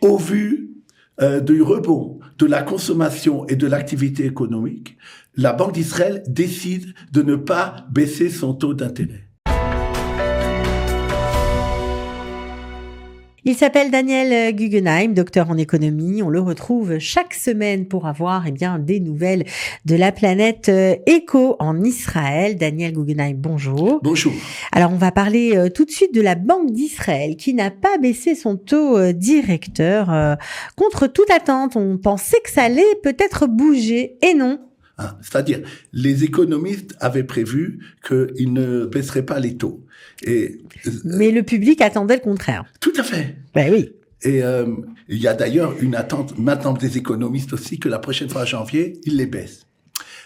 Au vu du rebond de la consommation et de l'activité économique, la Banque d'Israël décide de ne pas baisser son taux d'intérêt. Il s'appelle Daniel Guggenheim, docteur en économie. On le retrouve chaque semaine pour avoir des nouvelles de la planète éco en Israël. Daniel Guggenheim, bonjour. Bonjour. Alors, on va parler tout de suite de la Banque d'Israël qui n'a pas baissé son taux directeur. Contre toute attente, on pensait que ça allait peut-être bouger, et non. C'est-à-dire, les économistes avaient prévu qu'ils ne baisseraient pas les taux. Mais le public attendait le contraire. Tout à fait. Ben oui. Et il y a d'ailleurs une attente maintenant des économistes aussi que la prochaine fois, en janvier, ils les baissent.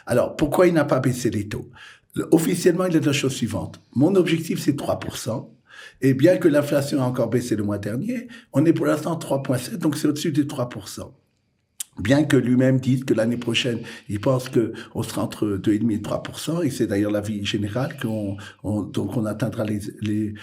Alors, pourquoi il n'a pas baissé les taux? Officiellement, il est la chose suivante. Mon objectif, c'est 3%. Et bien que l'inflation a encore baissé le mois dernier, on est pour l'instant 3,7%, donc c'est au-dessus des 3%. Bien que lui-même dise que l'année prochaine, il pense qu'on sera entre 2,5 et 3%, et c'est d'ailleurs l'avis général donc on atteindra les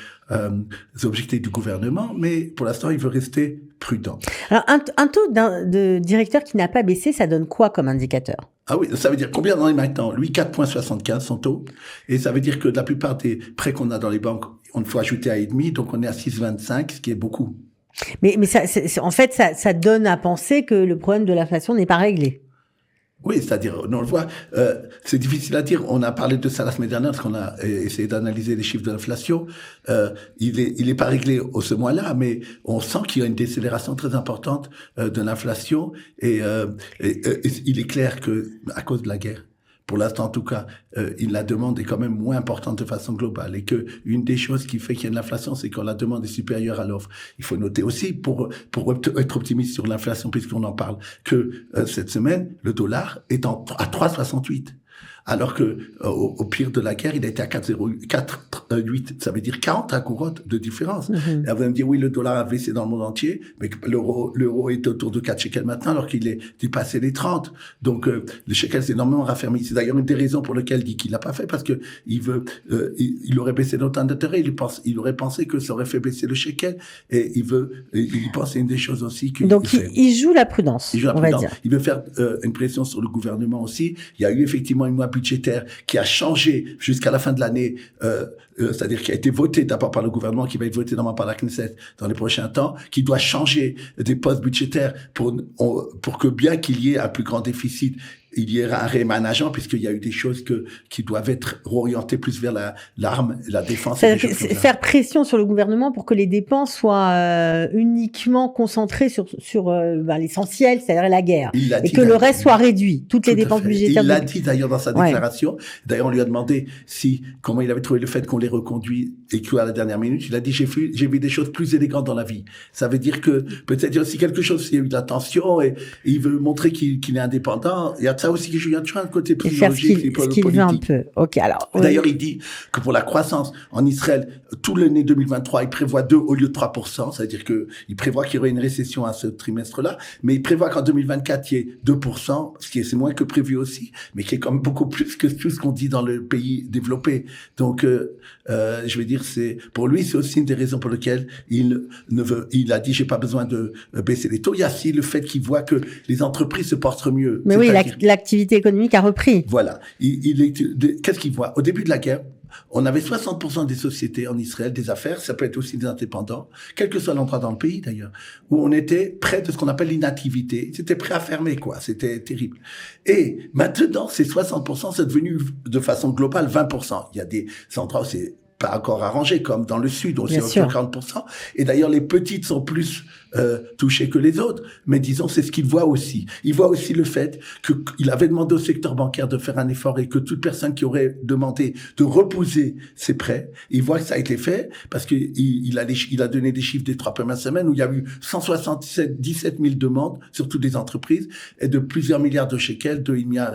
objectifs du gouvernement, mais pour l'instant, il veut rester prudent. Alors, un taux de directeur qui n'a pas baissé, ça donne quoi comme indicateur? Ah oui, ça veut dire combien on est maintenant? Lui, 4,75 son taux, et ça veut dire que la plupart des prêts qu'on a dans les banques, on faut ajouter à 1,5, donc on est à 6,25, ce qui est beaucoup. Mais ça, en fait, ça donne à penser que le problème de l'inflation n'est pas réglé. Oui, c'est-à-dire, on le voit, c'est difficile à dire. On a parlé de ça la semaine dernière, parce qu'on a essayé d'analyser les chiffres de l'inflation. Il est pas réglé ce mois-là, mais on sent qu'il y a une décélération très importante de l'inflation, et il est clair que à cause de la guerre, pour l'instant en tout cas, la demande est quand même moins importante de façon globale, et que une des choses qui fait qu'il y a de l'inflation, c'est quand la demande est supérieure à l'offre. Il faut noter aussi, pour être optimiste sur l'inflation, puisqu'on en parle, que cette semaine, le dollar est à 3,68. Alors que au pire de la guerre, il était à 4,08. Ça veut dire 40 couronnes de différence. Mm-hmm. Et vous allez me dire, oui, le dollar a baissé dans le monde entier, mais l'euro est autour de 4 shekels maintenant, alors qu'il est dépassé les 30. Donc, le shekel s'est énormément raffermi. C'est d'ailleurs une des raisons pour lesquelles il dit qu'il l'a pas fait, parce que il aurait baissé notre taux d'intérêt. Il aurait pensé que ça aurait fait baisser le shekel, et il pense c'est une des choses aussi qu'il Donc, fait. Il joue la prudence, on va dire. Il veut faire une pression sur le gouvernement aussi. Il y a eu effectivement une loi budgétaire qui a changé jusqu'à la fin de l'année, c'est-à-dire qui a été voté d'abord par le gouvernement, qui va être voté normalement par la Knesset dans les prochains temps, qui doit changer des postes budgétaires pour que bien qu'il y ait un plus grand déficit, il y aura un réaménagement, puisqu'il y a eu des choses qui doivent être orientées plus vers l'arme, la défense. Faire pression sur le gouvernement pour que les dépenses soient uniquement concentrées sur l'essentiel, c'est-à-dire la guerre, et que le reste soit réduit, toutes les dépenses budgétaires. Il l'a dit d'ailleurs dans sa déclaration. Ouais. D'ailleurs, on lui a demandé comment il avait trouvé le fait qu'on les reconduit et qu'à la dernière minute, il a dit j'ai vu des choses plus élégantes dans la vie. Ça veut dire que peut-être il y a aussi quelque chose, il y a eu de la tension et il veut montrer qu'il est indépendant. Il y a ça aussi qui joue un côté psychologique et politique. Veut un peu. Ok, alors. D'ailleurs, il dit que pour la croissance en Israël, tout l'année 2023, il prévoit 2 au lieu de 3%. C'est-à-dire que il prévoit qu'il y aurait une récession à ce trimestre-là, mais il prévoit qu'en 2024, il y ait 2%, c'est moins que prévu aussi, mais qui est quand même beaucoup plus que tout ce qu'on dit dans le pays développé. Donc, je veux dire, pour lui, c'est aussi une des raisons pour lesquelles il a dit, j'ai pas besoin de baisser les taux. Il y a aussi le fait qu'il voit que les entreprises se portent mieux. Mais oui, l'activité économique a repris. Voilà. Qu'est-ce qu'il voit? Au début de la guerre, on avait 60% des sociétés en Israël, des affaires, ça peut être aussi des indépendants, quel que soit l'endroit dans le pays d'ailleurs, où on était près de ce qu'on appelle l'inactivité. C'était prêt à fermer, quoi. C'était terrible. Et maintenant, ces 60%, c'est devenu de façon globale 20%. Il y a des endroits où c'est pas encore arrangé, comme dans le sud, où c'est autour de 40%. Et d'ailleurs, les petites sont plus touchées que les autres. Mais disons, c'est ce qu'il voit aussi. Il voit aussi le fait qu'il avait demandé au secteur bancaire de faire un effort et que toute personne qui aurait demandé de reposer ses prêts, il voit que ça a été fait parce que il a donné des chiffres des 3 premières semaines où il y a eu 17 000 demandes, surtout des entreprises, et de plusieurs milliards de shekels, 2,5 milliards,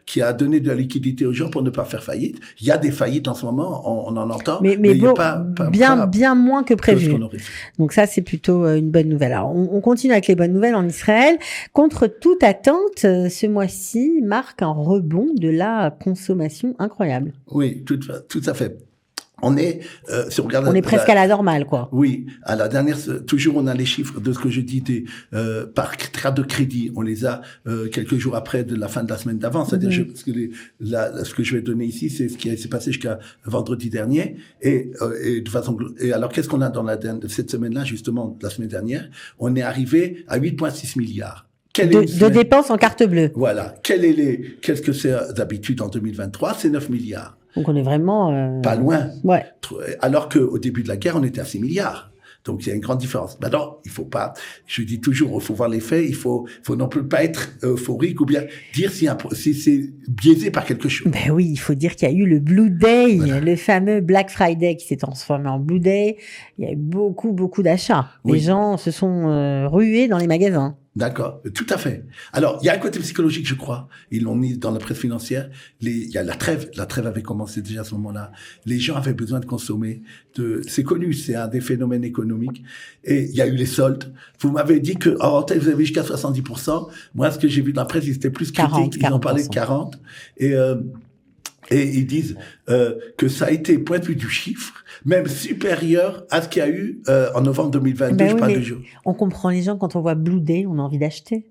qui a donné de la liquidité aux gens pour ne pas faire faillite. Il y a des faillites en ce moment, on en entend, mais il n'y a pas bien moins que prévu. Donc ça, c'est plutôt une bonne nouvelle. Alors, on continue avec les bonnes nouvelles en Israël. Contre toute attente, ce mois-ci marque un rebond de la consommation incroyable. Oui, tout à fait. On est, si on regarde, on est presque à la normale, quoi. Oui, à la dernière, toujours on a les chiffres de ce que je dis par carte de crédit. On les a quelques jours après de la fin de la semaine d'avant. C'est-à-dire ce que je vais donner ici, c'est ce qui s'est passé jusqu'à vendredi dernier. Et de façon, et alors qu'est-ce qu'on a dans cette semaine-là, justement, la semaine dernière, on est arrivé à 8,6 milliards. De dépenses en carte bleue. Voilà. Qu'est-ce que c'est d'habitude en 2023? C'est 9 milliards. Donc on est vraiment pas loin. Ouais. Alors qu'au début de la guerre, on était à 6 milliards. Donc il y a une grande différence. Maintenant, il faut pas. Je dis toujours, il faut voir les faits. Il faut non plus pas être euphorique ou bien dire si c'est biaisé par quelque chose. Ben oui, il faut dire qu'il y a eu le Blue Day, le fameux Black Friday qui s'est transformé en Blue Day. Il y a eu beaucoup d'achats. Oui. Les gens se sont rués dans les magasins. D'accord, tout à fait. Alors, il y a un côté psychologique, je crois. Ils l'ont mis dans la presse financière. Il y a la trêve. La trêve avait commencé déjà à ce moment-là. Les gens avaient besoin de consommer. C'est connu, c'est un des phénomènes économiques. Et il y a eu les soldes. Vous m'avez dit que, en tête, vous avez jusqu'à 70%. Moi, ce que j'ai vu dans la presse, ils étaient plus critiques. Ils ont parlé de 40. Et ils disent que ça a été, point de vue du chiffre, même supérieur à ce qu'il y a eu en novembre 2022, ben je oui, parle du jour. On comprend les gens quand on voit Blue Day, on a envie d'acheter.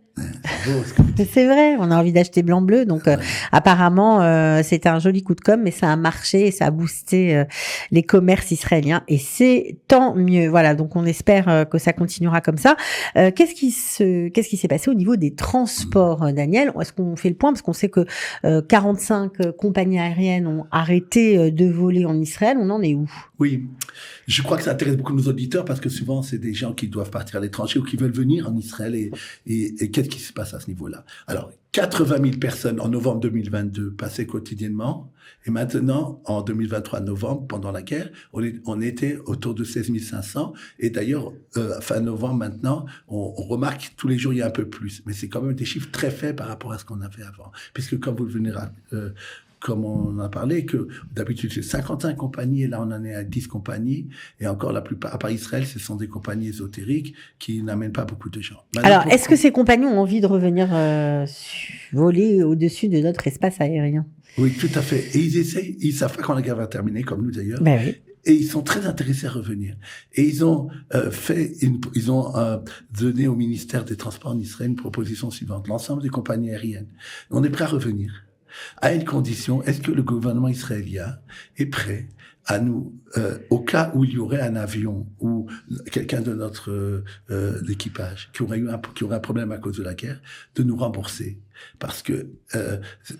C'est vrai, on a envie d'acheter blanc-bleu. Donc apparemment, c'était un joli coup de com', mais ça a marché et ça a boosté les commerces israéliens. Et c'est tant mieux. Voilà, donc on espère que ça continuera comme ça. Qu'est-ce qui s'est passé au niveau des transports, Daniel? Est-ce qu'on fait le point? Parce qu'on sait que 45 compagnies aériennes ont arrêté de voler en Israël. On en est où? Oui, je crois que ça intéresse beaucoup nos auditeurs parce que souvent, c'est des gens qui doivent partir à l'étranger ou qui veulent venir en Israël. Et qu'est-ce qui se passe à ce niveau-là? Alors, 80 000 personnes en novembre 2022 passaient quotidiennement. Et maintenant, en 2023, novembre, pendant la guerre, on était autour de 16 500. Et d'ailleurs, fin novembre maintenant, on remarque tous les jours, il y a un peu plus. Mais c'est quand même des chiffres très faibles par rapport à ce qu'on avait avant. Puisque comme vous le venez comme on en a parlé, que d'habitude c'est 55 compagnies, et là on en est à 10 compagnies, et encore la plupart, à part Israël, ce sont des compagnies ésotériques qui n'amènent pas beaucoup de gens. Maintenant, alors, est-ce que ces compagnies ont envie de revenir voler au-dessus de notre espace aérien? Oui, tout à fait. Et ils savent pas quand la guerre va terminer, comme nous d'ailleurs. Ben oui. Et ils sont très intéressés à revenir. Et ils ont donné au ministère des Transports en Israël une proposition suivante. L'ensemble des compagnies aériennes, on est prêt à revenir. À une condition, est-ce que le gouvernement israélien est prêt à nous, au cas où il y aurait un avion ou quelqu'un de notre équipage qui aurait un problème à cause de la guerre, de nous rembourser? Parce que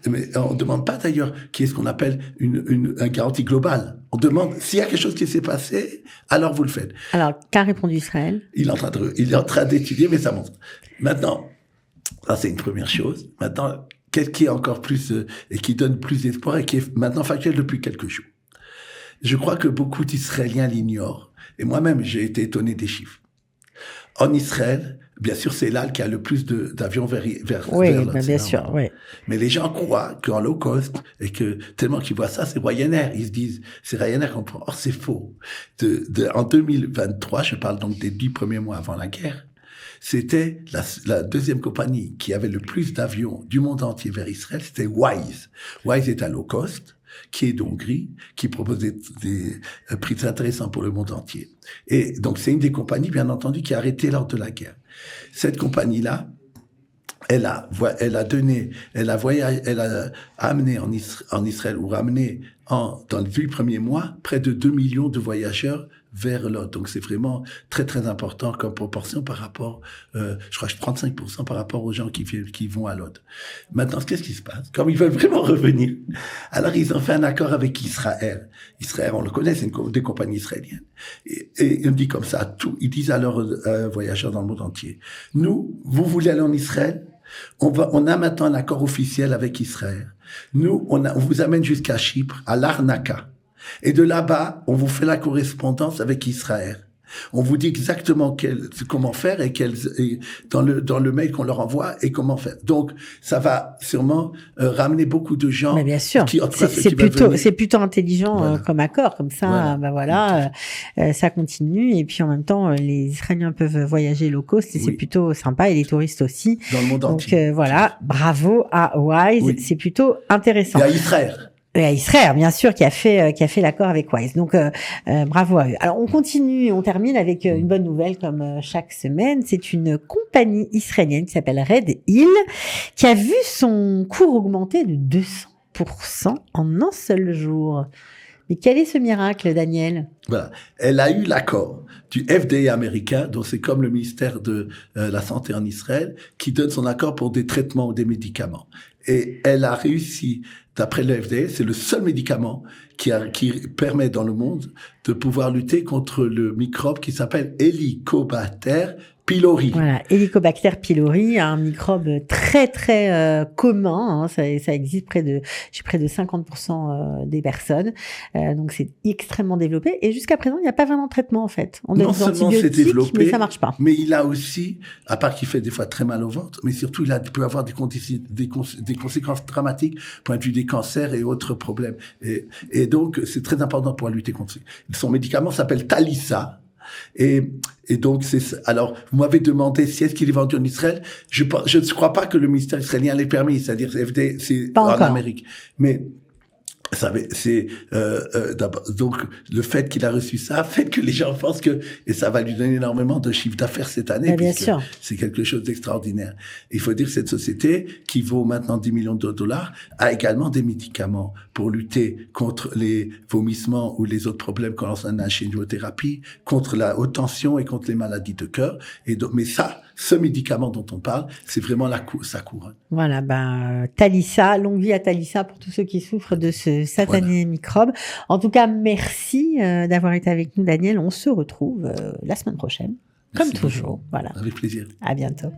mais on demande pas d'ailleurs qui est ce qu'on appelle une garantie globale. On demande s'il y a quelque chose qui s'est passé, alors vous le faites. Alors, qu'a répondu Israël? Il est en train d'étudier, mais ça monte. Maintenant, ça c'est une première chose. Maintenant, qu'est-ce qui est encore plus et qui donne plus d'espoir et qui est maintenant factuel depuis quelques jours? Je crois que beaucoup d'Israéliens l'ignorent. Et moi-même, j'ai été étonné des chiffres. En Israël, bien sûr, c'est là qui a le plus d'avions vers ben bien sûr, oui. Mais les gens croient qu'en low cost, et que tellement qu'ils voient ça, c'est Ryanair. Ils se disent, c'est Ryanair qu'on prend. Or, c'est faux. En 2023, je parle donc des 10 premiers mois avant la guerre, c'était la deuxième compagnie qui avait le plus d'avions du monde entier vers Israël, c'était Wise. Wise est un low cost, qui est d'Hongrie, qui propose des prix très intéressants pour le monde entier. Et donc, c'est une des compagnies, bien entendu, qui a arrêté lors de la guerre. Cette compagnie-là, elle a amené en Israël, ou ramené dans les 8 premiers mois, près de 2 millions de voyageurs vers Lod. Donc c'est vraiment très très important comme proportion par rapport, je crois 35% par rapport aux gens qui vont à Lod. Maintenant, qu'est-ce qui se passe? Comme ils veulent vraiment revenir, alors ils ont fait un accord avec Israël. Israël, on le connaît, c'est des compagnies israéliennes. Et ils disent comme ça, ils disent à leurs voyageurs dans le monde entier, nous, vous voulez aller en Israël? On a maintenant un accord officiel avec Israël. Nous, on vous amène jusqu'à Chypre, à Larnaca. Et de là-bas, on vous fait la correspondance avec Israël. On vous dit exactement comment faire et dans le mail qu'on leur envoie et comment faire. Donc, ça va sûrement ramener beaucoup de gens. Mais bien sûr, c'est plutôt intelligent voilà. Comme accord, comme ça, voilà. Ça continue et puis en même temps, les Israéliens peuvent voyager low cost et c'est plutôt sympa et les touristes aussi. Dans le monde entier. Donc voilà, bravo à Wise, c'est plutôt intéressant. Et à Israël. Israël, bien sûr, qui a fait l'accord avec Wise. Donc, bravo à eux. Alors, on continue et on termine avec une bonne nouvelle, comme chaque semaine. C'est une compagnie israélienne qui s'appelle Red Hill, qui a vu son cours augmenter de 200% en un seul jour. Mais quel est ce miracle, Daniel? Voilà. Elle a eu l'accord du FDA américain, donc c'est comme le ministère de la Santé en Israël, qui donne son accord pour des traitements ou des médicaments. Et elle a réussi, d'après le FDA, c'est le seul médicament qui permet dans le monde de pouvoir lutter contre le microbe qui s'appelle Helicobacter pylori. Voilà, Helicobacter pylori, un microbe très très commun. Hein, ça existe près de 50% des personnes. Donc c'est extrêmement développé. Et jusqu'à présent, il n'y a pas vraiment de traitement en fait. On donne des antibiotiques, mais ça marche pas. Mais il a aussi, à part qu'il fait des fois très mal au ventre, mais surtout il peut avoir des conséquences dramatiques point de vue des cancers et autres problèmes. Et donc c'est très important pour lutter contre. Son médicament s'appelle Talissa. Et donc alors vous m'avez demandé si est-ce qu'il est vendu en Israël. Je ne crois pas que le ministère israélien l'ait permis, c'est-à-dire c'est en Amérique. Mais donc le fait qu'il a reçu ça fait que les gens pensent que et ça va lui donner énormément de chiffre d'affaires cette année. Bien sûr. C'est quelque chose d'extraordinaire. Il faut dire que cette société qui vaut maintenant 10 millions de dollars a également des médicaments pour lutter contre les vomissements ou les autres problèmes qu'on lance en chimiothérapie, contre la haute tension et contre les maladies de cœur. Et donc, mais ce médicament dont on parle, c'est vraiment sa couronne. Voilà, Talissa, longue vie à Talissa pour tous ceux qui souffrent de ce satané microbe. En tout cas, merci d'avoir été avec nous, Daniel. On se retrouve la semaine prochaine, comme toujours. Voilà. Avec plaisir. À bientôt.